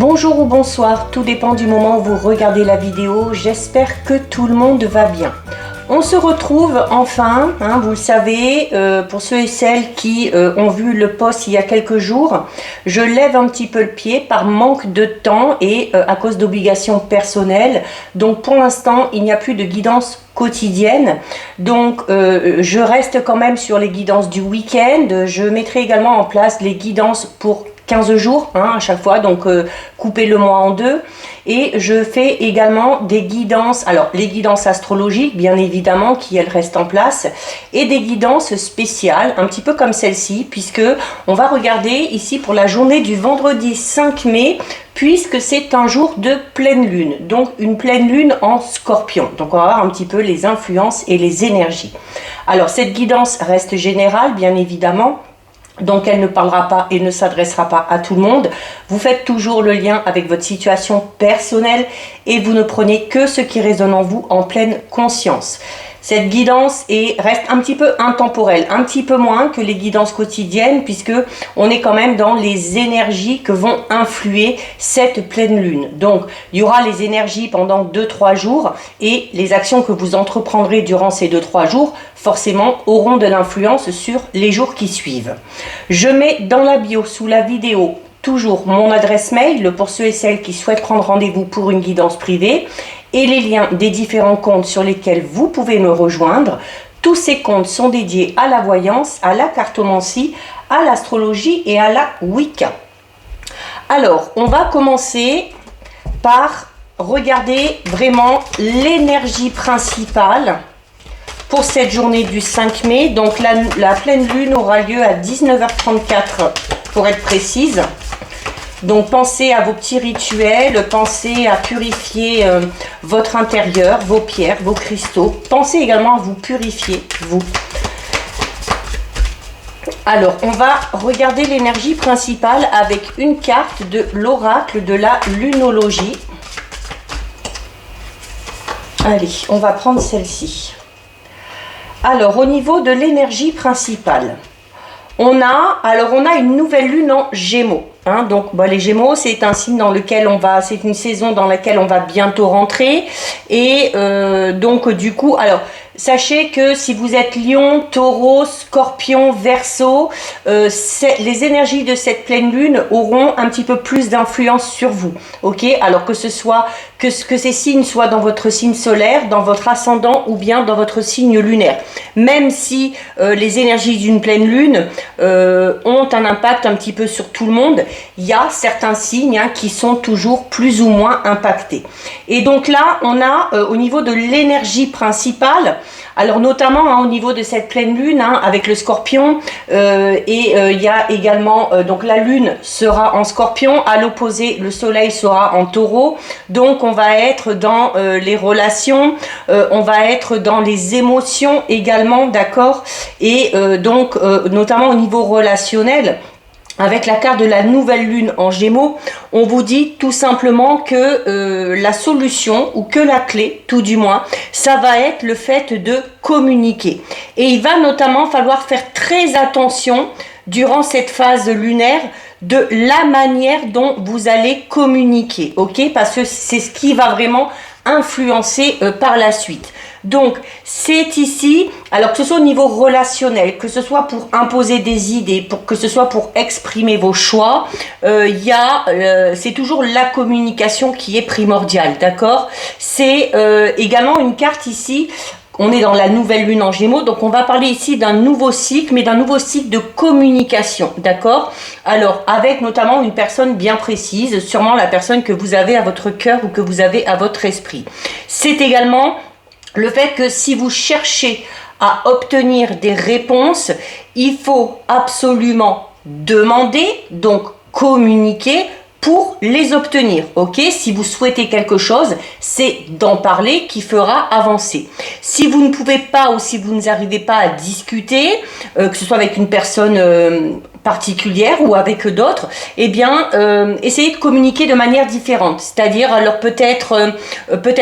Bonjour ou bonsoir, tout dépend du moment où vous regardez la vidéo. J'espère que tout le monde va bien. On se retrouve enfin, vous le savez, pour ceux et celles qui ont vu le post il y a quelques jours, je lève un petit peu le pied par manque de temps et à cause d'obligations personnelles. Donc pour l'instant, il n'y a plus de guidance quotidienne. Donc je reste quand même sur les guidances du week-end. Je mettrai également en place les guidances pour 15 jours à chaque fois, donc couper le mois en deux. Et je fais également des guidances, alors les guidances astrologiques bien évidemment qui elles restent en place, et des guidances spéciales un petit peu comme celle-ci, puisque on va regarder ici pour la journée du vendredi 5 mai, puisque c'est un jour de pleine lune, donc une pleine lune en Scorpion. Donc on va voir un petit peu les influences et les énergies. Alors cette guidance reste générale bien évidemment, donc elle ne parlera pas et ne s'adressera pas à tout le monde. Vous faites toujours le lien avec votre situation personnelle et vous ne prenez que ce qui résonne en vous en pleine conscience. Cette guidance reste un petit peu intemporelle, un petit peu moins que les guidances quotidiennes, puisque on est quand même dans les énergies que vont influer cette pleine lune. Donc il y aura les énergies pendant 2-3 jours et les actions que vous entreprendrez durant ces 2-3 jours forcément auront de l'influence sur les jours qui suivent. Je mets dans la bio sous la vidéo toujours mon adresse mail pour ceux et celles qui souhaitent prendre rendez-vous pour une guidance privée et les liens des différents comptes sur lesquels vous pouvez me rejoindre. Tous ces comptes sont dédiés à la voyance, à la cartomancie, à l'astrologie et à la Wicca. Alors, on va commencer par regarder vraiment l'énergie principale pour cette journée du 5 mai. Donc la pleine lune aura lieu à 19h34 pour être précise. Donc pensez à vos petits rituels, pensez à purifier votre intérieur, vos pierres, vos cristaux. Pensez également à vous purifier, vous. Alors, on va regarder l'énergie principale avec une carte de l'oracle de la lunologie. Allez, on va prendre celle-ci. Alors, au niveau de l'énergie principale, on a une nouvelle lune en Gémeaux. Donc les Gémeaux, c'est un signe dans lequel c'est une saison dans laquelle on va bientôt rentrer. Et donc du coup, alors sachez que si vous êtes Lion, Taureau, Scorpion, Verseau, les énergies de cette pleine lune auront un petit peu plus d'influence sur vous. Ok, alors que ces signes soient dans votre signe solaire, dans votre ascendant ou bien dans votre signe lunaire. Même si les énergies d'une pleine lune ont un impact un petit peu sur tout le monde, il y a certains signes qui sont toujours plus ou moins impactés. Et donc là, on a au niveau de l'énergie principale, alors notamment au niveau de cette pleine lune avec le Scorpion, il y a également donc la lune sera en Scorpion, à l'opposé le soleil sera en Taureau. Donc on va être dans les relations, on va être dans les émotions également, d'accord, et donc notamment au niveau relationnel. Avec la carte de la nouvelle lune en Gémeaux, on vous dit tout simplement que la solution, ou que la clé, tout du moins, ça va être le fait de communiquer. Et il va notamment falloir faire très attention durant cette phase lunaire de la manière dont vous allez communiquer, ok? Parce que c'est ce qui va vraiment influencer par la suite. Donc c'est ici, alors que ce soit au niveau relationnel, que ce soit pour imposer des idées, que ce soit pour exprimer vos choix, c'est toujours la communication qui est primordiale, d'accord? C'est également une carte ici. On est dans la nouvelle lune en Gémeaux, donc on va parler ici d'un nouveau cycle, mais d'un nouveau cycle de communication, d'accord? Alors, avec notamment une personne bien précise, sûrement la personne que vous avez à votre cœur ou que vous avez à votre esprit. C'est également le fait que si vous cherchez à obtenir des réponses, il faut absolument demander, donc communiquer, pour les obtenir, ok? Si vous souhaitez quelque chose, c'est d'en parler qui fera avancer. Si vous ne pouvez pas ou si vous n'arrivez pas à discuter, que ce soit avec une personne particulière ou avec d'autres, eh bien, essayez de communiquer de manière différente. C'est-à-dire, alors peut-être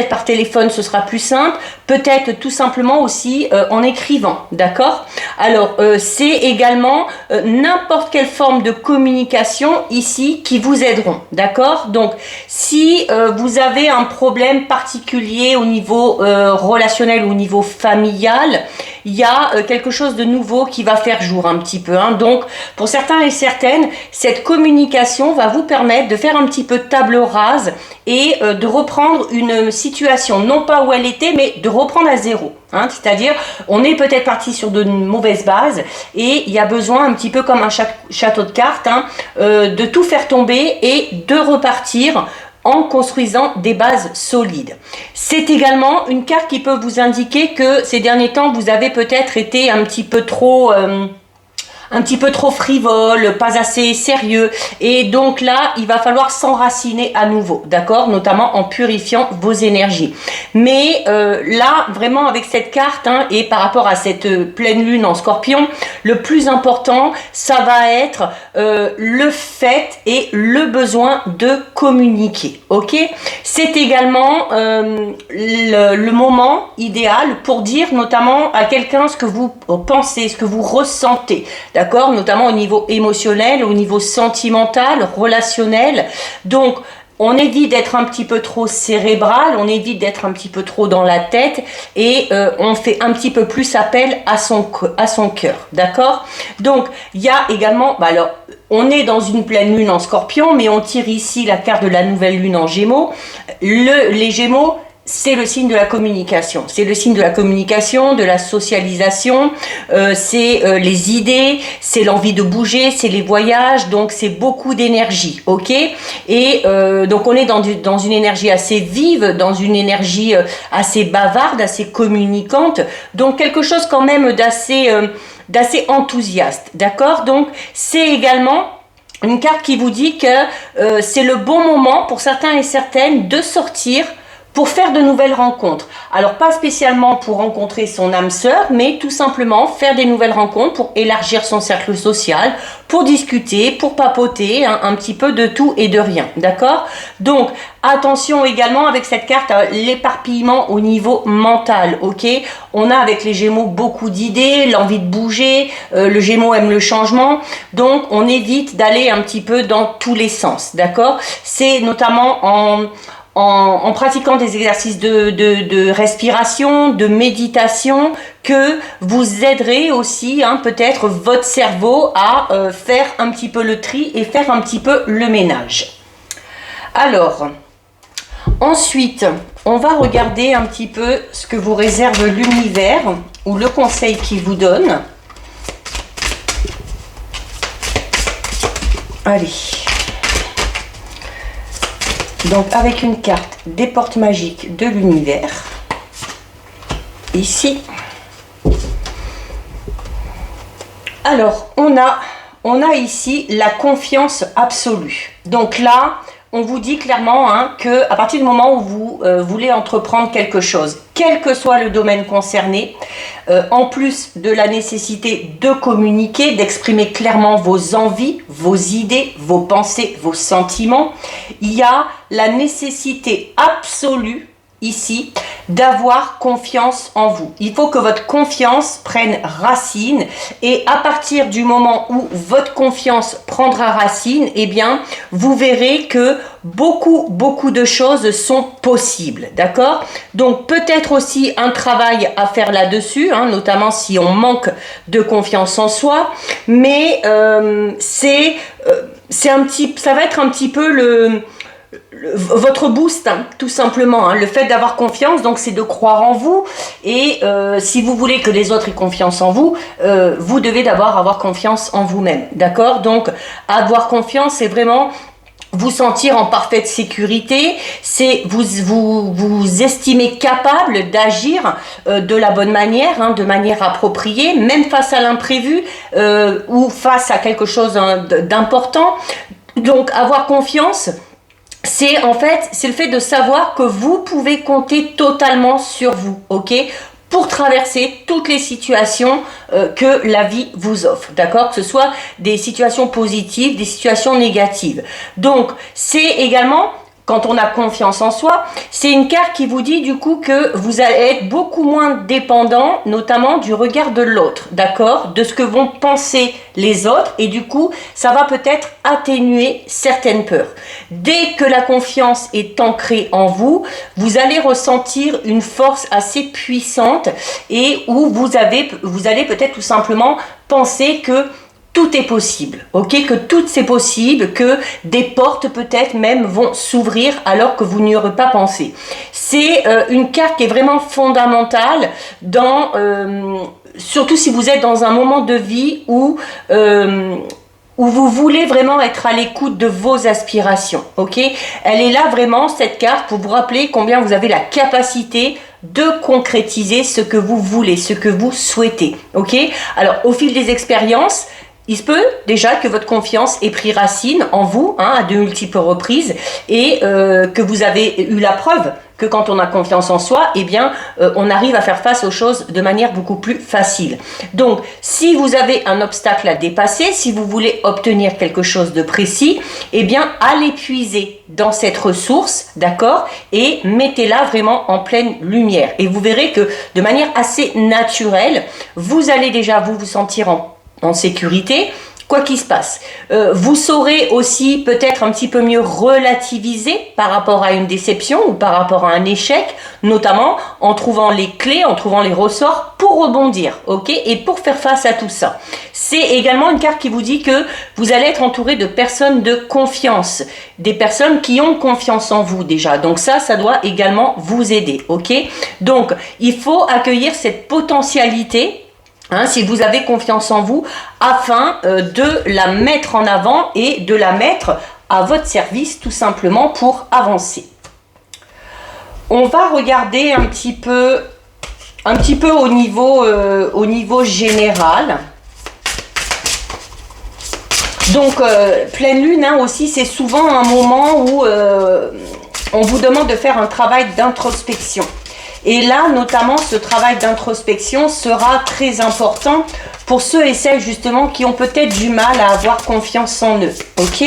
par téléphone, ce sera plus simple, peut-être tout simplement aussi en écrivant, d'accord? Alors, c'est également n'importe quelle forme de communication ici qui vous aideront, d'accord? Donc, si vous avez un problème particulier au niveau relationnel ou au niveau familial, il y a quelque chose de nouveau qui va faire jour un petit peu, hein. Donc, pour certains et certaines, cette communication va vous permettre de faire un petit peu de table rase et de reprendre une situation, non pas où elle était, mais de reprendre à zéro. Hein. C'est-à-dire, on est peut-être parti sur de mauvaises bases et il y a besoin, un petit peu comme un château de cartes, hein, de tout faire tomber et de repartir en construisant des bases solides. C'est également une carte qui peut vous indiquer que ces derniers temps, vous avez peut-être été un petit peu trop frivole, pas assez sérieux. Et donc là, il va falloir s'enraciner à nouveau, d'accord? Notamment en purifiant vos énergies. Mais là, vraiment avec cette carte, hein, et par rapport à cette pleine lune en Scorpion, le plus important, ça va être le fait et le besoin de communiquer, ok? C'est également le moment idéal pour dire notamment à quelqu'un ce que vous pensez, ce que vous ressentez. D'accord, notamment au niveau émotionnel, au niveau sentimental, relationnel. Donc, on évite d'être un petit peu trop cérébral, on évite d'être un petit peu trop dans la tête et on fait un petit peu plus appel à son cœur. D'accord? Donc, il y a également, alors, on est dans une pleine lune en Scorpion, mais on tire ici la carte de la nouvelle lune en Gémeaux. Les Gémeaux, c'est le signe de la communication. C'est le signe de la communication, de la socialisation, c'est les idées, c'est l'envie de bouger, c'est les voyages, donc c'est beaucoup d'énergie, ok? Et donc on est dans une énergie assez vive, dans une énergie assez bavarde, assez communicante, donc quelque chose quand même d'assez enthousiaste, d'accord? Donc c'est également une carte qui vous dit que c'est le bon moment pour certains et certaines de sortir pour faire de nouvelles rencontres. Alors, pas spécialement pour rencontrer son âme sœur, mais tout simplement faire des nouvelles rencontres pour élargir son cercle social, pour discuter, pour papoter, hein, un petit peu de tout et de rien, d'accord? Donc, attention également avec cette carte, l'éparpillement au niveau mental, ok? On a avec les Gémeaux beaucoup d'idées, l'envie de bouger, le Gémeaux aime le changement, donc on évite d'aller un petit peu dans tous les sens, d'accord? C'est notamment en pratiquant des exercices de respiration, de méditation, que vous aiderez aussi peut-être votre cerveau à faire un petit peu le tri et faire un petit peu le ménage. Alors, ensuite, on va regarder un petit peu ce que vous réserve l'univers ou le conseil qu'il vous donne. Allez. Donc avec une carte des portes magiques de l'univers, ici. Alors on a ici la confiance absolue. Donc là, on vous dit clairement que à partir du moment où vous voulez entreprendre quelque chose, quel que soit le domaine concerné, en plus de la nécessité de communiquer, d'exprimer clairement vos envies, vos idées, vos pensées, vos sentiments, il y a la nécessité absolue ici d'avoir confiance en vous. Il faut que votre confiance prenne racine et à partir du moment où votre confiance prendra racine, eh bien, vous verrez que beaucoup de choses sont possibles, d'accord? Donc peut-être aussi un travail à faire là-dessus, notamment si on manque de confiance en soi, mais ça va être un petit peu votre boost, tout simplement, le fait d'avoir confiance, donc c'est de croire en vous et si vous voulez que les autres aient confiance en vous, vous devez d'abord avoir confiance en vous-même, d'accord? Donc avoir confiance, c'est vraiment vous sentir en parfaite sécurité, c'est vous estimer capable d'agir de la bonne manière, de manière appropriée, même face à l'imprévu ou face à quelque chose d'important. Donc avoir confiance, c'est le fait de savoir que vous pouvez compter totalement sur vous, ok? pour traverser toutes les situations que la vie vous offre, d'accord? Que ce soit des situations positives, des situations négatives. Donc, c'est également, quand on a confiance en soi, c'est une carte qui vous dit du coup que vous allez être beaucoup moins dépendant, notamment du regard de l'autre, d'accord? De ce que vont penser les autres, et du coup, ça va peut-être atténuer certaines peurs. Dès que la confiance est ancrée en vous, vous allez ressentir une force assez puissante et où vous allez peut-être tout simplement penser que tout est possible, ok, que tout c'est possible, que des portes peut-être même vont s'ouvrir alors que vous n'y aurez pas pensé. C'est une carte qui est vraiment fondamentale dans, surtout si vous êtes dans un moment de vie où vous voulez vraiment être à l'écoute de vos aspirations, ok. Elle est là vraiment, cette carte, pour vous rappeler combien vous avez la capacité de concrétiser ce que vous voulez, ce que vous souhaitez, ok. Alors, au fil des expériences, il se peut déjà que votre confiance ait pris racine en vous, à de multiples reprises, et que vous avez eu la preuve que quand on a confiance en soi, eh bien, on arrive à faire face aux choses de manière beaucoup plus facile. Donc, si vous avez un obstacle à dépasser, si vous voulez obtenir quelque chose de précis, eh bien, allez puiser dans cette ressource, d'accord, et mettez-la vraiment en pleine lumière. Et vous verrez que de manière assez naturelle, vous allez déjà vous sentir en sécurité, quoi qu'il se passe. Vous saurez aussi peut-être un petit peu mieux relativiser par rapport à une déception ou par rapport à un échec, notamment en trouvant les clés, en trouvant les ressorts pour rebondir, ok, et pour faire face à tout ça. C'est également une carte qui vous dit que vous allez être entouré de personnes de confiance, des personnes qui ont confiance en vous déjà. Donc ça doit également vous aider, ok. Donc, il faut accueillir cette potentialité, si vous avez confiance en vous, afin de la mettre en avant et de la mettre à votre service tout simplement pour avancer. On va regarder un petit peu au niveau général. Donc, pleine lune aussi, c'est souvent un moment où on vous demande de faire un travail d'introspection. Et là, notamment, ce travail d'introspection sera très important pour ceux et celles, justement, qui ont peut-être du mal à avoir confiance en eux. Ok ?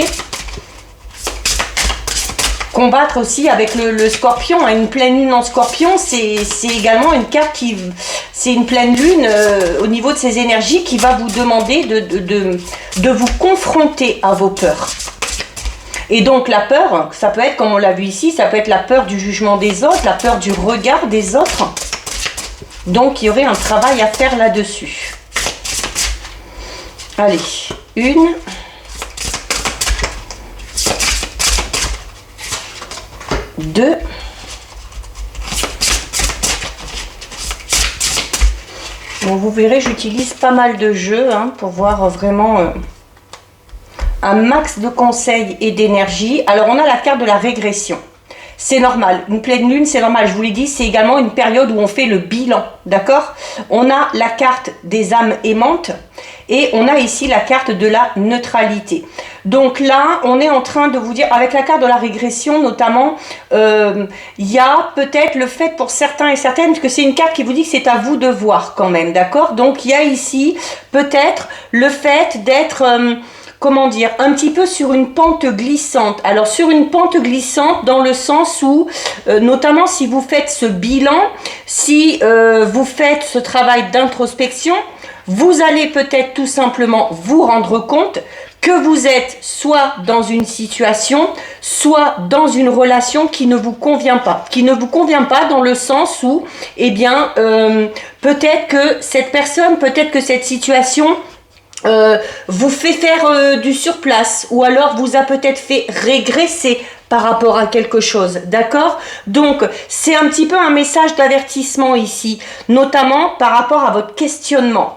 Combattre aussi avec le scorpion. Une pleine lune en scorpion, c'est également une carte qui... C'est une pleine lune au niveau de ses énergies qui va vous demander de vous confronter à vos peurs. Et donc la peur, ça peut être, comme on l'a vu ici, ça peut être la peur du jugement des autres, la peur du regard des autres. Donc il y aurait un travail à faire là-dessus. Allez, 1, 2, bon, vous verrez, j'utilise pas mal de jeux pour voir vraiment... un max de conseils et d'énergie. Alors, on a la carte de la régression. C'est normal. Une pleine lune, c'est normal. Je vous l'ai dit, c'est également une période où on fait le bilan. D'accord ? On a la carte des âmes aimantes et on a ici la carte de la neutralité. Donc là, on est en train de vous dire, avec la carte de la régression notamment, il y a peut-être le fait pour certains et certaines, parce que c'est une carte qui vous dit que c'est à vous de voir quand même. D'accord ? Donc, il y a ici peut-être le fait d'être... comment dire, un petit peu sur une pente glissante. Alors, sur une pente glissante dans le sens où, notamment si vous faites ce bilan, si vous faites ce travail d'introspection, vous allez peut-être tout simplement vous rendre compte que vous êtes soit dans une situation, soit dans une relation qui ne vous convient pas. Qui ne vous convient pas dans le sens où, eh bien, peut-être que cette personne, peut-être que cette situation... vous fait faire du surplace ou alors vous a peut-être fait régresser par rapport à quelque chose, d'accord? Donc, c'est un petit peu un message d'avertissement ici, notamment par rapport à votre questionnement.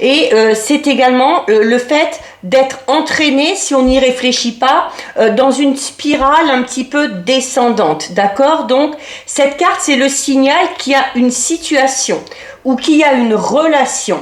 Et c'est également le fait d'être entraîné, si on n'y réfléchit pas, dans une spirale un petit peu descendante, d'accord? Donc, cette carte, c'est le signal qu'il y a une situation ou qu'il y a une relation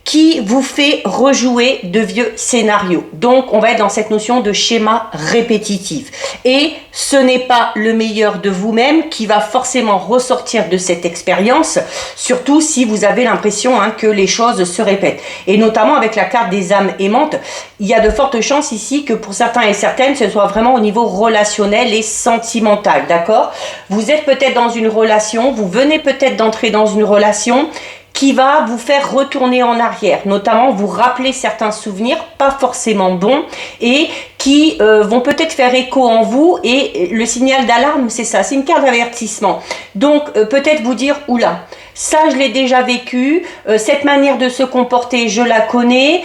qui vous fait rejouer de vieux scénarios. Donc, on va être dans cette notion de schéma répétitif. Et ce n'est pas le meilleur de vous-même qui va forcément ressortir de cette expérience, surtout si vous avez l'impression que les choses se répètent. Et notamment avec la carte des âmes aimantes, il y a de fortes chances ici que pour certains et certaines, ce soit vraiment au niveau relationnel et sentimental, d'accord? Vous êtes peut-être dans une relation, vous venez peut-être d'entrer dans une relation qui va vous faire retourner en arrière, notamment vous rappeler certains souvenirs pas forcément bons et qui vont peut-être faire écho en vous, et le signal d'alarme, c'est ça, c'est une carte d'avertissement. Donc peut-être vous dire, oula, ça je l'ai déjà vécu, cette manière de se comporter je la connais,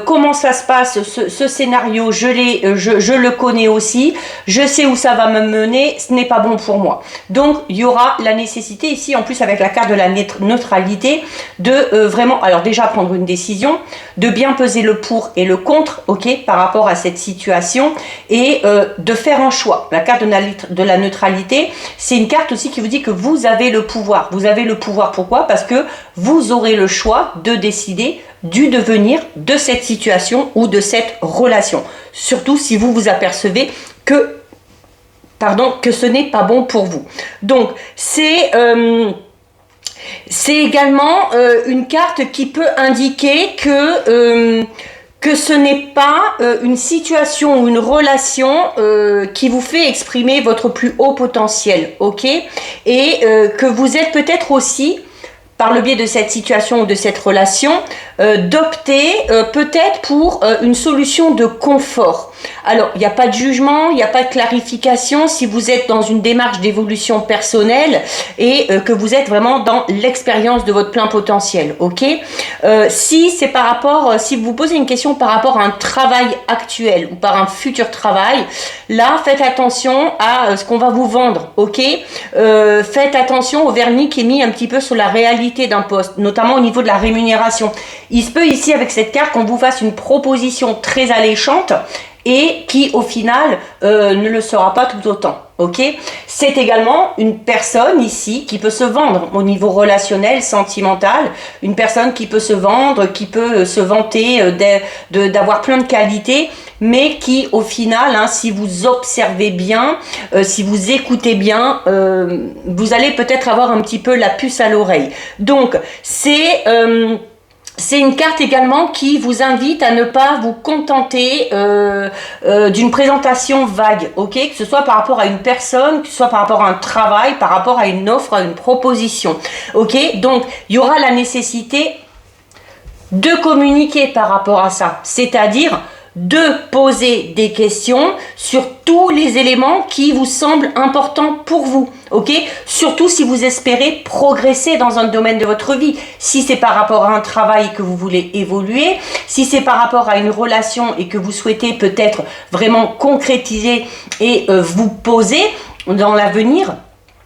comment ça se passe, ce scénario je le connais aussi, je sais où ça va me mener, ce n'est pas bon pour moi. Donc il y aura la nécessité ici, en plus avec la carte de la neutralité, de vraiment, alors déjà prendre une décision, de bien peser le pour et le contre, ok, par rapport à cette situation, et de faire un choix. La carte de la neutralité, c'est une carte aussi qui vous dit que vous avez le pouvoir. Vous avez le pouvoir, pourquoi? Parce que vous aurez le choix de décider du devenir de cette situation ou de cette relation. Surtout si vous vous apercevez que ce n'est pas bon pour vous. Donc, c'est également une carte qui peut indiquer que ce n'est pas une situation ou une relation qui vous fait exprimer votre plus haut potentiel, ok? Et que vous êtes peut-être aussi, par le biais de cette situation ou de cette relation, d'opter peut-être pour une solution de confort. Alors, il n'y a pas de jugement, il n'y a pas de clarification si vous êtes dans une démarche d'évolution personnelle et que vous êtes vraiment dans l'expérience de votre plein potentiel, ok? Si c'est par rapport, si vous posez une question par rapport à un travail actuel ou par un futur travail, là, faites attention à ce qu'on va vous vendre, ok? Faites attention au vernis qui est mis un petit peu sur la réalité d'un poste, notamment au niveau de la rémunération. Il se peut ici, avec cette carte, qu'on vous fasse une proposition très alléchante et qui, au final, ne le sera pas tout autant. Ok, c'est également une personne ici qui peut se vendre au niveau relationnel, sentimental, une personne qui peut se vendre, qui peut se vanter d'avoir plein de qualités, mais qui au final, si vous observez bien, si vous écoutez bien, vous allez peut-être avoir un petit peu la puce à l'oreille. Donc c'est une carte également qui vous invite à ne pas vous contenter d'une présentation vague, ok? Que ce soit par rapport à une personne, que ce soit par rapport à un travail, par rapport à une offre, à une proposition, ok? Donc, il y aura la nécessité de communiquer par rapport à ça, c'est-à-dire de poser des questions sur tous les éléments qui vous semblent importants pour vous, ok? Surtout si vous espérez progresser dans un domaine de votre vie. Si c'est par rapport à un travail que vous voulez évoluer, si c'est par rapport à une relation et que vous souhaitez peut-être vraiment concrétiser et vous poser dans l'avenir,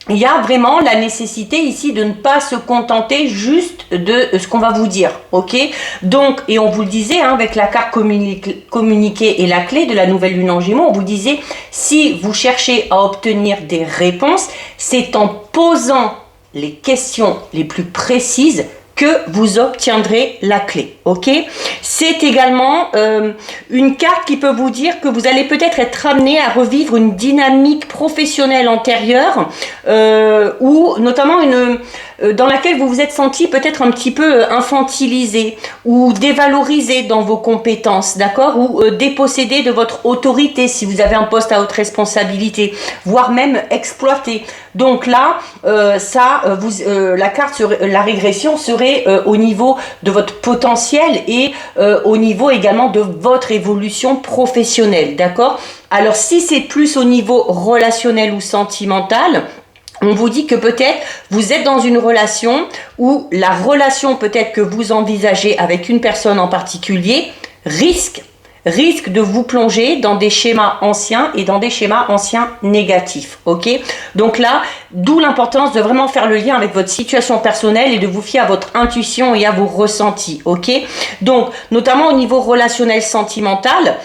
il y a vraiment la nécessité ici de ne pas se contenter juste de ce qu'on va vous dire, ok? Donc, et on vous le disait, avec la carte communiquer et la clé de la nouvelle lune en Gémeaux, on vous disait, si vous cherchez à obtenir des réponses, c'est en posant les questions les plus précises que vous obtiendrez la clé, ok? C'est également une carte qui peut vous dire que vous allez peut-être être amené à revivre une dynamique professionnelle antérieure ou notamment dans laquelle vous vous êtes senti peut-être un petit peu infantilisé ou dévalorisé dans vos compétences, d'accord? Ou dépossédé de votre autorité si vous avez un poste à haute responsabilité, voire même exploité. Donc là, la carte, la régression serait au niveau de votre potentiel et au niveau également de votre évolution professionnelle, d'accord? Alors si c'est plus au niveau relationnel ou sentimental, on vous dit que peut-être vous êtes dans une relation où la relation peut-être que vous envisagez avec une personne en particulier risque de vous plonger dans des schémas anciens et dans des schémas anciens négatifs, ok? Donc là, d'où l'importance de vraiment faire le lien avec votre situation personnelle et de vous fier à votre intuition et à vos ressentis, ok? Donc, notamment au niveau relationnel sentimental,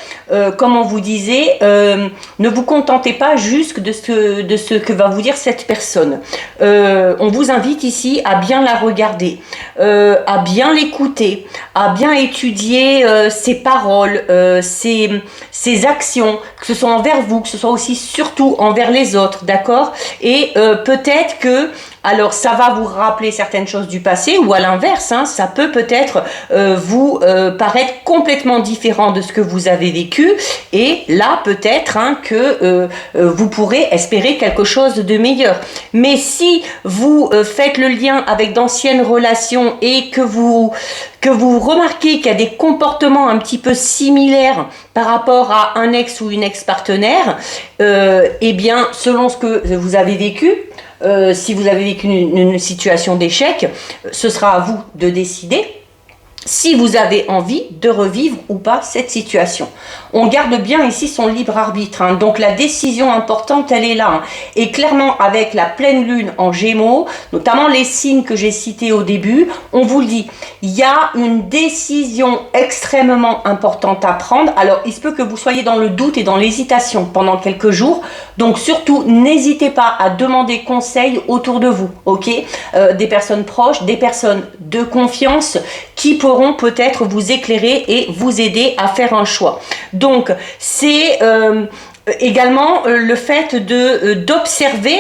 comme on vous disait, ne vous contentez pas juste de ce que va vous dire cette personne. On vous invite ici à bien la regarder, à bien l'écouter, à bien étudier ses paroles, ses actions, que ce soit envers vous, que ce soit aussi surtout envers les autres, d'accord? Et peut-être que alors ça va vous rappeler certaines choses du passé, ou à l'inverse, hein, ça peut peut-être vous paraître complètement différent de ce que vous avez vécu, et là peut-être hein, que vous pourrez espérer quelque chose de meilleur. Mais si vous faites le lien avec d'anciennes relations et que vous remarquez qu'il y a des comportements un petit peu similaires par rapport à un ex ou une ex-partenaire, eh bien selon ce que vous avez vécu, si vous avez vécu une situation d'échec, ce sera à vous de décider si vous avez envie de revivre ou pas cette situation. On garde bien ici son libre arbitre, hein. Donc la décision importante, elle est là, hein. Et clairement, avec la pleine lune en Gémeaux, notamment les signes que j'ai cités au début, on vous le dit, il y a une décision extrêmement importante à prendre. Alors, il se peut que vous soyez dans le doute et dans l'hésitation pendant quelques jours. Donc surtout, n'hésitez pas à demander conseil autour de vous, ok? Des personnes proches, des personnes de confiance qui pourront peut-être vous éclairer et vous aider à faire un choix. Donc, c'est également le fait d'observer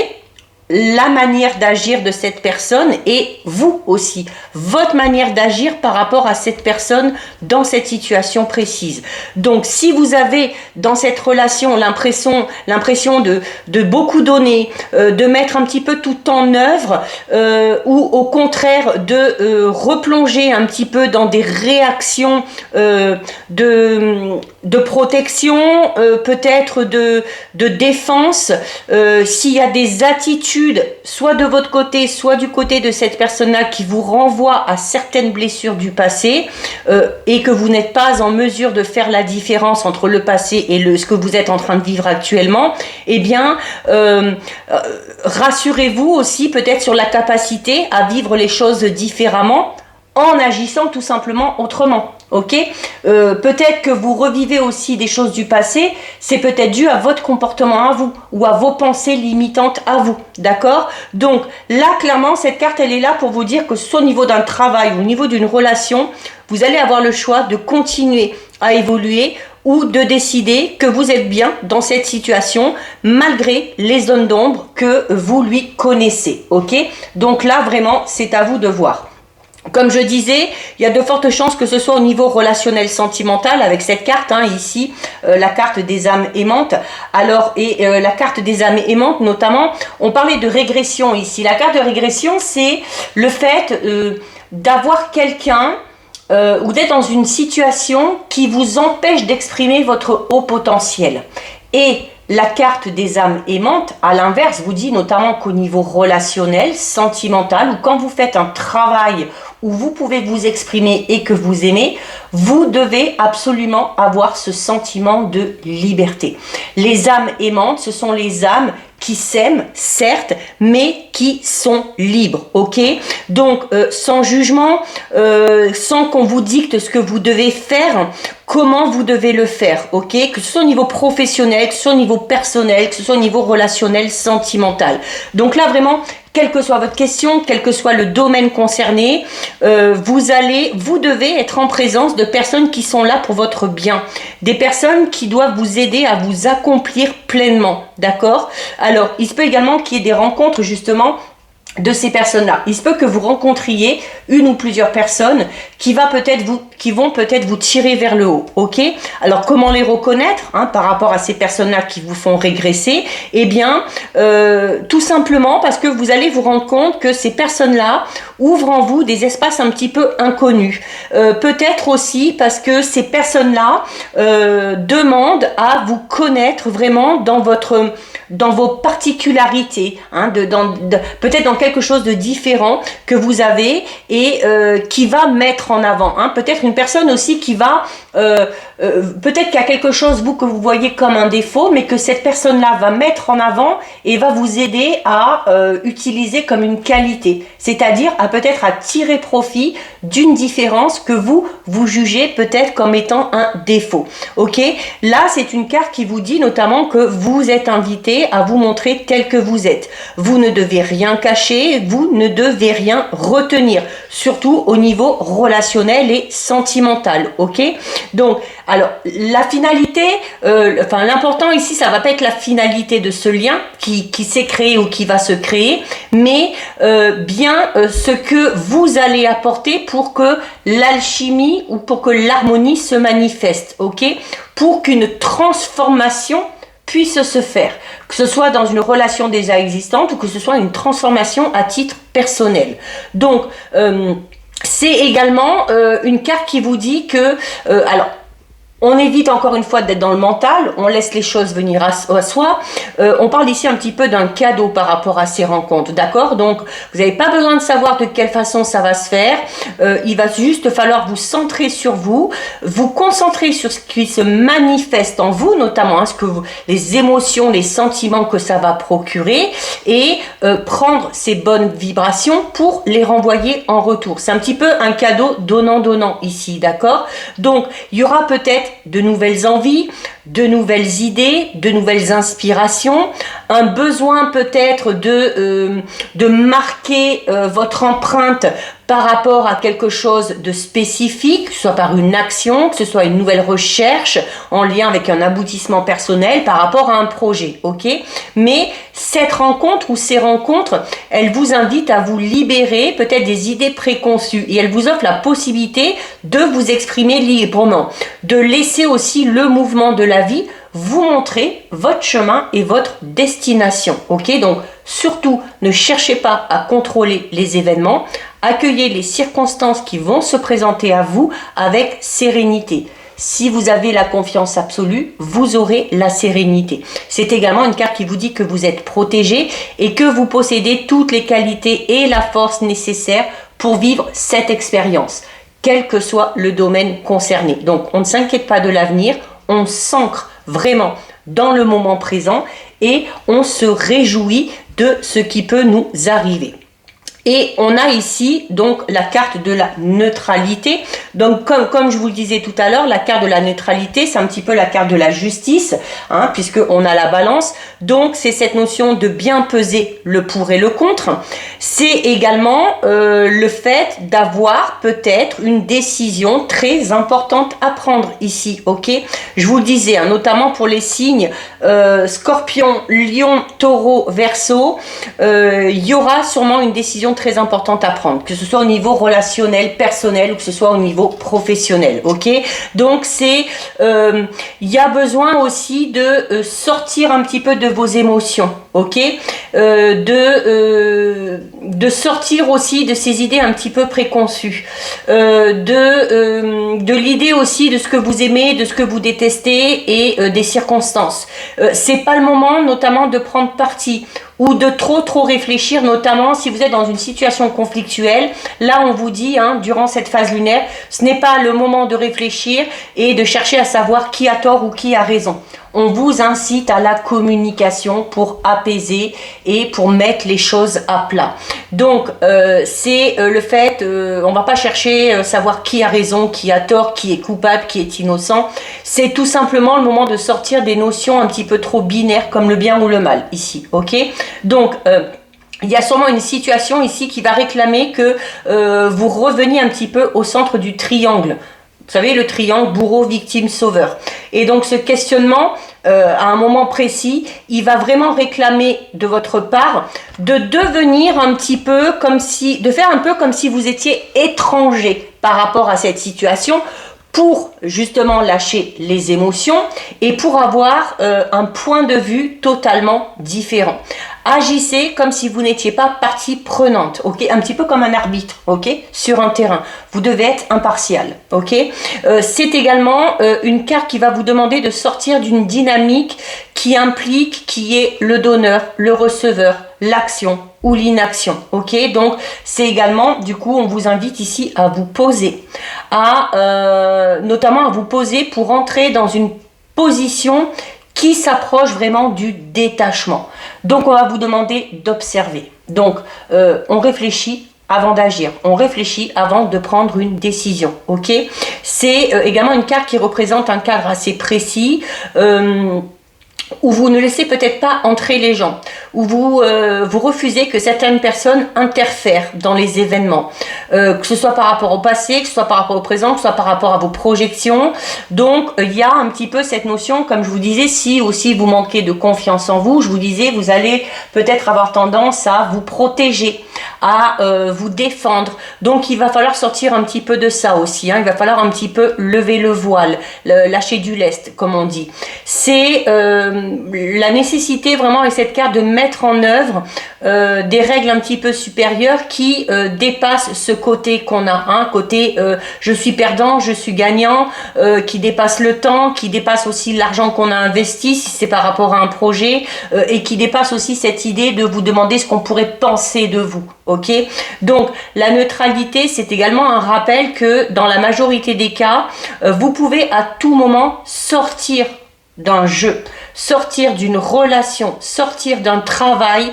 la manière d'agir de cette personne et vous aussi, votre manière d'agir par rapport à cette personne dans cette situation précise. Donc, si vous avez dans cette relation l'impression de beaucoup donner, de mettre un petit peu tout en œuvre, ou au contraire de replonger un petit peu dans des réactions de protection, peut-être de défense, s'il y a des attitudes soit de votre côté, soit du côté de cette personne-là qui vous renvoie à certaines blessures du passé, et que vous n'êtes pas en mesure de faire la différence entre le passé et ce que vous êtes en train de vivre actuellement, eh bien, rassurez-vous aussi peut-être sur la capacité à vivre les choses différemment en agissant tout simplement autrement. Ok, peut-être que vous revivez aussi des choses du passé, c'est peut-être dû à votre comportement à vous ou à vos pensées limitantes à vous, d'accord? Donc là, clairement, cette carte, elle est là pour vous dire que soit au niveau d'un travail ou au niveau d'une relation, vous allez avoir le choix de continuer à évoluer ou de décider que vous êtes bien dans cette situation malgré les zones d'ombre que vous lui connaissez, ok? Donc là, vraiment, c'est à vous de voir. Comme je disais, il y a de fortes chances que ce soit au niveau relationnel sentimental avec cette carte, hein, ici, la carte des âmes aimantes. Alors, la carte des âmes aimantes, notamment, on parlait de régression ici. La carte de régression, c'est le fait d'avoir quelqu'un ou d'être dans une situation qui vous empêche d'exprimer votre haut potentiel. Et la carte des âmes aimantes, à l'inverse, vous dit notamment qu'au niveau relationnel, sentimental, ou quand vous faites un travail où vous pouvez vous exprimer et que vous aimez, vous devez absolument avoir ce sentiment de liberté. Les âmes aimantes, ce sont les âmes qui s'aiment, certes, mais qui sont libres, ok? Donc, sans jugement, sans qu'on vous dicte ce que vous devez faire, comment vous devez le faire, ok? Que ce soit au niveau professionnel, que ce soit au niveau personnel, que ce soit au niveau relationnel, sentimental. Donc là, vraiment, quelle que soit votre question, quel que soit le domaine concerné, vous devez être en présence de personnes qui sont là pour votre bien. Des personnes qui doivent vous aider à vous accomplir pleinement, d'accord? Alors, il se peut également qu'il y ait des rencontres justement de ces personnes-là. Il se peut que vous rencontriez une ou plusieurs personnes qui vont peut-être vous tirer vers le haut, ok? Alors, comment les reconnaître, hein, par rapport à ces personnes-là qui vous font régresser? Eh bien, tout simplement parce que vous allez vous rendre compte que ces personnes-là ouvrent en vous des espaces un petit peu inconnus. Peut-être aussi parce que ces personnes-là demandent à vous connaître vraiment dans vos particularités, hein, peut-être dans quelque chose de différent que vous avez et qui va mettre en avant, hein. Peut-être une personne aussi qui va peut-être qu'il y a quelque chose que vous voyez comme un défaut, mais que cette personne-là va mettre en avant et va vous aider à utiliser comme une qualité, c'est-à-dire à peut-être à tirer profit d'une différence que vous jugez peut-être comme étant un défaut. Ok, là c'est une carte qui vous dit notamment que vous êtes invité à vous montrer tel que vous êtes. Vous ne devez rien cacher, vous ne devez rien retenir, surtout au niveau relationnel et sentimental. Ok, donc alors la finalité, l'important ici, ça va pas être la finalité de ce lien qui s'est créé ou qui va se créer, mais bien ce que vous allez apporter pour que l'alchimie ou pour que l'harmonie se manifeste, ok, pour qu'une transformation puisse se faire, que ce soit dans une relation déjà existante ou que ce soit une transformation à titre personnel. Donc c'est également une carte qui vous dit que on évite encore une fois d'être dans le mental, on laisse les choses venir à soi. On parle ici un petit peu d'un cadeau par rapport à ces rencontres, d'accord? Donc, vous n'avez pas besoin de savoir de quelle façon ça va se faire. Il va juste falloir vous centrer sur vous, vous concentrer sur ce qui se manifeste en vous, notamment les émotions, les sentiments que ça va procurer et prendre ces bonnes vibrations pour les renvoyer en retour. C'est un petit peu un cadeau donnant-donnant ici, d'accord? Donc, il y aura peut-être de nouvelles envies, de nouvelles idées, de nouvelles inspirations, un besoin peut-être de marquer votre empreinte par rapport à quelque chose de spécifique, que ce soit par une action, que ce soit une nouvelle recherche en lien avec un aboutissement personnel par rapport à un projet, ok? Mais cette rencontre ou ces rencontres, elles vous invitent à vous libérer peut-être des idées préconçues et elles vous offrent la possibilité de vous exprimer librement, de laisser aussi le mouvement de la vie vous montrer votre chemin et votre destination, ok? Donc surtout ne cherchez pas à contrôler les événements, accueillez les circonstances qui vont se présenter à vous avec sérénité. Si vous avez la confiance absolue, vous aurez la sérénité. C'est également une carte qui vous dit que vous êtes protégé et que vous possédez toutes les qualités et la force nécessaires pour vivre cette expérience, quel que soit le domaine concerné. Donc on ne s'inquiète pas de l'avenir, on s'ancre vraiment dans le moment présent et on se réjouit de ce qui peut nous arriver. Et on a ici donc la carte de la neutralité. Donc comme je vous le disais tout à l'heure, la carte de la neutralité, c'est un petit peu la carte de la justice, hein, puisqu'on a la balance. Donc c'est cette notion de bien peser le pour et le contre. C'est également le fait d'avoir peut-être une décision très importante à prendre ici, ok? Je vous le disais, hein, notamment pour les signes Scorpion, Lion, Taureau, Verseau, il y aura sûrement une décision très importante à prendre, que ce soit au niveau relationnel, personnel ou que ce soit au niveau professionnel, ok? Donc c'est, il y a besoin aussi de sortir un petit peu de vos émotions, ok? De sortir aussi de ces idées un petit peu préconçues, de l'idée aussi de ce que vous aimez, de ce que vous détestez et des circonstances. C'est pas le moment notamment de prendre parti ou de trop réfléchir, notamment si vous êtes dans une situation conflictuelle. Là, on vous dit, hein, durant cette phase lunaire, ce n'est pas le moment de réfléchir et de chercher à savoir qui a tort ou qui a raison. On vous incite à la communication pour apaiser et pour mettre les choses à plat. Donc, c'est le fait, on va pas chercher à savoir qui a raison, qui a tort, qui est coupable, qui est innocent. C'est tout simplement le moment de sortir des notions un petit peu trop binaires comme le bien ou le mal ici, ok? Donc, il y a sûrement une situation ici qui va réclamer que vous reveniez un petit peu au centre du triangle. Vous savez, le triangle bourreau, victime, sauveur. Et donc ce questionnement, à un moment précis, il va vraiment réclamer de votre part de devenir un petit peu comme si, de faire un peu comme si vous étiez étranger par rapport à cette situation, pour justement lâcher les émotions et pour avoir un point de vue totalement différent. Agissez comme si vous n'étiez pas partie prenante, ok? Un petit peu comme un arbitre, ok? Sur un terrain. Vous devez être impartial, ok? C'est également une carte qui va vous demander de sortir d'une dynamique qui implique qui est le donneur, le receveur, l'action ou l'inaction, ok? Donc c'est également, du coup, on vous invite ici à vous poser, notamment à vous poser pour entrer dans une position qui s'approche vraiment du détachement. Donc on va vous demander d'observer. Donc on réfléchit avant d'agir. On réfléchit avant de prendre une décision. Ok? C'est également une carte qui représente un cadre assez précis. Où vous ne laissez peut-être pas entrer les gens, où vous refusez que certaines personnes interfèrent dans les événements, que ce soit par rapport au passé, que ce soit par rapport au présent, que ce soit par rapport à vos projections. Donc il y a un petit peu cette notion, comme je vous disais, si aussi vous manquez de confiance en vous, je vous disais, vous allez peut-être avoir tendance à vous protéger, à vous défendre. Donc il va falloir sortir un petit peu de ça aussi, hein. Il va falloir un petit peu lever le voile, lâcher du lest, comme on dit. C'est la nécessité vraiment avec cette carte de mettre en œuvre des règles un petit peu supérieures qui dépassent ce côté qu'on a, hein, côté je suis perdant, je suis gagnant, qui dépasse le temps, qui dépasse aussi l'argent qu'on a investi si c'est par rapport à un projet, et qui dépasse aussi cette idée de vous demander ce qu'on pourrait penser de vous. Ok? Donc la neutralité, c'est également un rappel que dans la majorité des cas, vous pouvez à tout moment sortir d'un jeu, sortir d'une relation, sortir d'un travail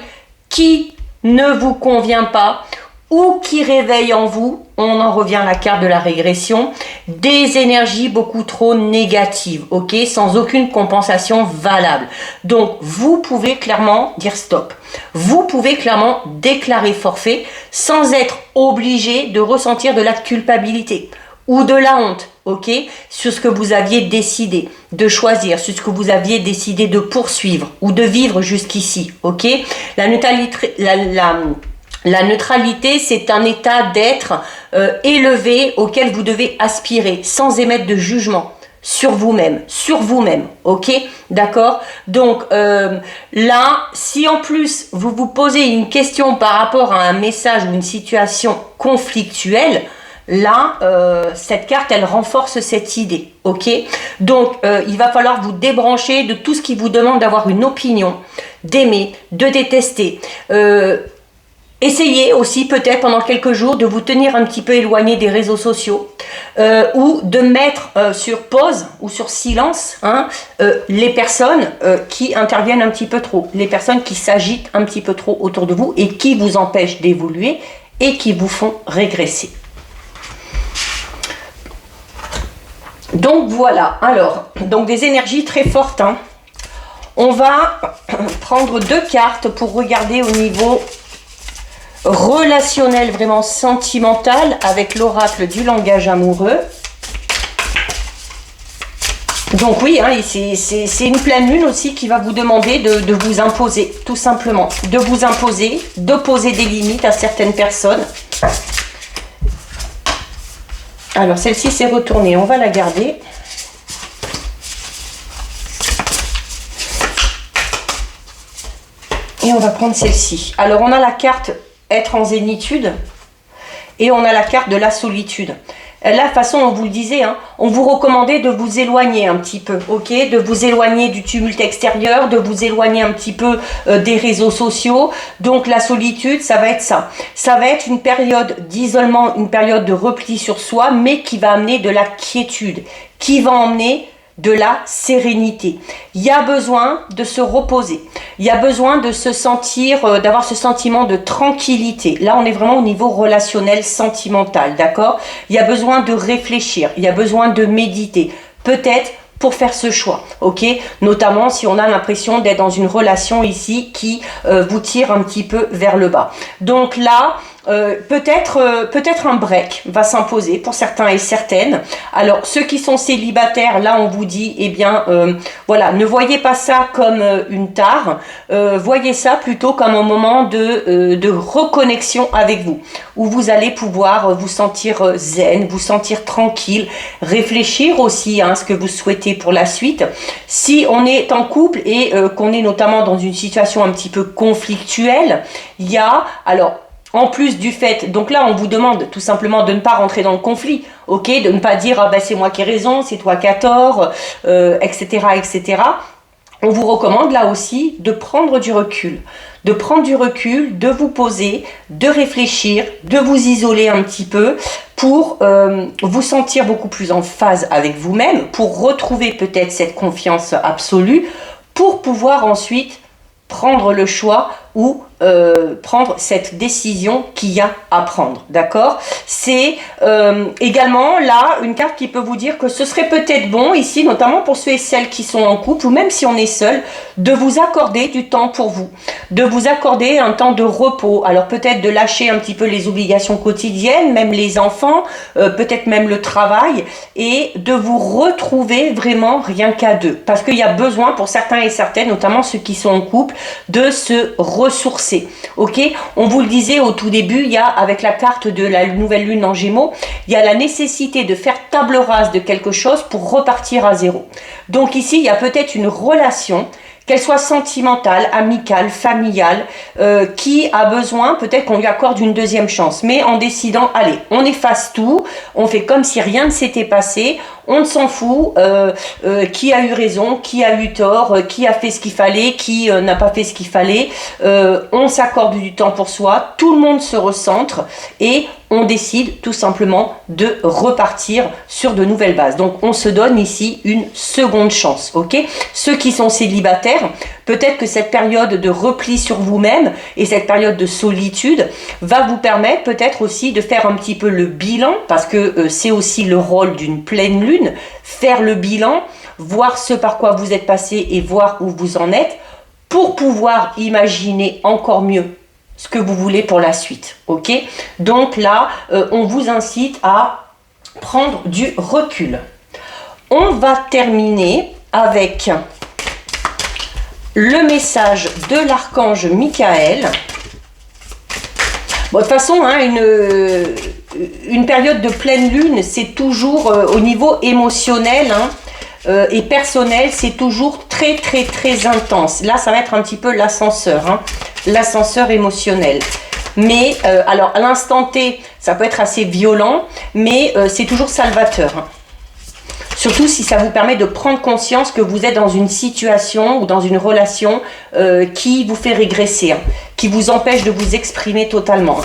qui ne vous convient pas ou qui réveille en vous, on en revient à la carte de la régression, des énergies beaucoup trop négatives, ok, sans aucune compensation valable. Donc vous pouvez clairement dire stop. Vous pouvez clairement déclarer forfait sans être obligé de ressentir de la culpabilité ou de la honte, ok, sur ce que vous aviez décidé de choisir, sur ce que vous aviez décidé de poursuivre ou de vivre jusqu'ici, ok. La neutralité, c'est un état d'être élevé auquel vous devez aspirer sans émettre de jugement sur vous-même, ok, d'accord. Donc là, si en plus vous vous posez une question par rapport à un message ou une situation conflictuelle, là, cette carte, elle renforce cette idée, ok. Donc, il va falloir vous débrancher de tout ce qui vous demande d'avoir une opinion, d'aimer, de détester. Essayez aussi peut-être pendant quelques jours de vous tenir un petit peu éloigné des réseaux sociaux ou de mettre sur pause ou sur silence, hein, les personnes qui interviennent un petit peu trop, les personnes qui s'agitent un petit peu trop autour de vous et qui vous empêchent d'évoluer et qui vous font régresser. Donc voilà, alors, donc des énergies très fortes, hein. On va prendre 2 cartes pour regarder au niveau relationnel, vraiment sentimental, avec l'oracle du langage amoureux. Donc oui, hein, c'est une pleine lune aussi qui va vous demander de vous imposer, tout simplement. De vous imposer, d'opposer des limites à certaines personnes. Alors, celle-ci s'est retournée, on va la garder. Et on va prendre celle-ci. Alors, on a la carte être en zénitude et on a la carte de la solitude. Là, de toute façon, on vous le disait, hein, on vous recommandait de vous éloigner un petit peu, ok, de vous éloigner du tumulte extérieur, de vous éloigner un petit peu des réseaux sociaux. Donc la solitude, ça va être ça. Ça va être une période d'isolement, une période de repli sur soi, mais qui va amener de la quiétude, qui va emmener de la sérénité. Il y a besoin de se reposer. Il y a besoin de se sentir, d'avoir ce sentiment de tranquillité. Là, on est vraiment au niveau relationnel, sentimental, d'accord? Il y a besoin de réfléchir. Il y a besoin de méditer. Peut-être pour faire ce choix, ok? Notamment si on a l'impression d'être dans une relation ici qui vous tire un petit peu vers le bas. Donc là, peut-être un break va s'imposer pour certains et certaines. Alors ceux qui sont célibataires, là on vous dit, eh bien voilà, ne voyez pas ça comme une tare, voyez ça plutôt comme un moment de reconnexion avec vous, où vous allez pouvoir vous sentir zen, vous sentir tranquille, réfléchir aussi à ce que vous souhaitez pour la suite. Si on est en couple et qu'on est notamment dans une situation un petit peu conflictuelle, il y a, alors en plus du fait, donc là on vous demande tout simplement de ne pas rentrer dans le conflit, ok, de ne pas dire ah ben c'est moi qui ai raison, c'est toi qui as tort, etc., etc. On vous recommande là aussi de prendre du recul, de vous poser, de réfléchir, de vous isoler un petit peu pour vous sentir beaucoup plus en phase avec vous-même, pour retrouver peut-être cette confiance absolue, pour pouvoir ensuite prendre le choix ou prendre cette décision qu'il y a à prendre, d'accord? C'est également là une carte qui peut vous dire que ce serait peut-être bon ici, notamment pour ceux et celles qui sont en couple, ou même si on est seul, de vous accorder du temps pour vous, de vous accorder un temps de repos. Alors peut-être de lâcher un petit peu les obligations quotidiennes, même les enfants, peut-être même le travail, et de vous retrouver vraiment rien qu'à deux, parce qu'il y a besoin pour certains et certaines, notamment ceux qui sont en couple, de se ressourcer. Ok, on vous le disait au tout début, il y a avec la carte de la nouvelle lune en Gémeaux, il y a la nécessité de faire table rase de quelque chose pour repartir à zéro. Donc ici, il y a peut-être une relation, qu'elle soit sentimentale, amicale, familiale, qui a besoin, peut-être qu'on lui accorde une deuxième chance, mais en décidant, allez, on efface tout, on fait comme si rien ne s'était passé, on ne s'en fout, qui a eu raison, qui a eu tort, qui a fait ce qu'il fallait, qui n'a pas fait ce qu'il fallait, on s'accorde du temps pour soi, tout le monde se recentre et on décide tout simplement de repartir sur de nouvelles bases. Donc on se donne ici une seconde chance, ok? Ceux qui sont célibataires, peut-être que cette période de repli sur vous-même et cette période de solitude va vous permettre peut-être aussi de faire un petit peu le bilan, parce que c'est aussi le rôle d'une pleine lune, faire le bilan, voir ce par quoi vous êtes passé et voir où vous en êtes, pour pouvoir imaginer encore mieux ce que vous voulez pour la suite, ok? Donc là, on vous incite à prendre du recul. On va terminer avec le message de l'archange Michael. Bon, de toute façon, hein, une période de pleine lune, c'est toujours au niveau émotionnel, hein, et personnel, c'est toujours très très très intense. Là, ça va être un petit peu l'ascenseur, hein, l'ascenseur émotionnel. Mais alors à l'instant T, ça peut être assez violent, mais c'est toujours salvateur, hein. Surtout si ça vous permet de prendre conscience que vous êtes dans une situation ou dans une relation qui vous fait régresser, hein, qui vous empêche de vous exprimer totalement.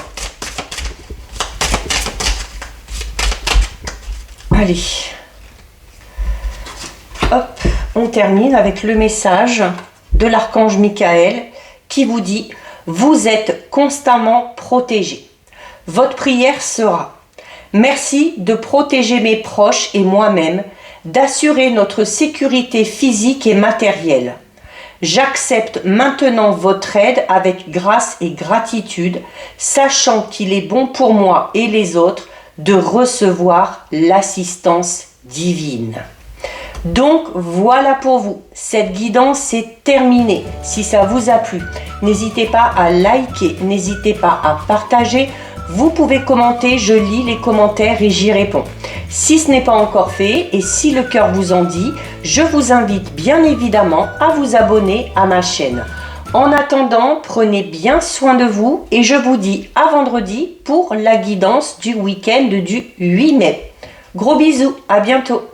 Allez. Hop, on termine avec le message de l'archange Michael qui vous dit « Vous êtes constamment protégé. Votre prière sera « Merci de protéger mes proches et moi-même, d'assurer notre sécurité physique et matérielle. J'accepte maintenant votre aide avec grâce et gratitude, sachant qu'il est bon pour moi et les autres de recevoir l'assistance divine. » Donc voilà pour vous, cette guidance est terminée. Si ça vous a plu, n'hésitez pas à liker, n'hésitez pas à partager. Vous pouvez commenter, je lis les commentaires et j'y réponds. Si ce n'est pas encore fait et si le cœur vous en dit, je vous invite bien évidemment à vous abonner à ma chaîne. En attendant, prenez bien soin de vous et je vous dis à vendredi pour la guidance du week-end du 8 mai. Gros bisous, à bientôt.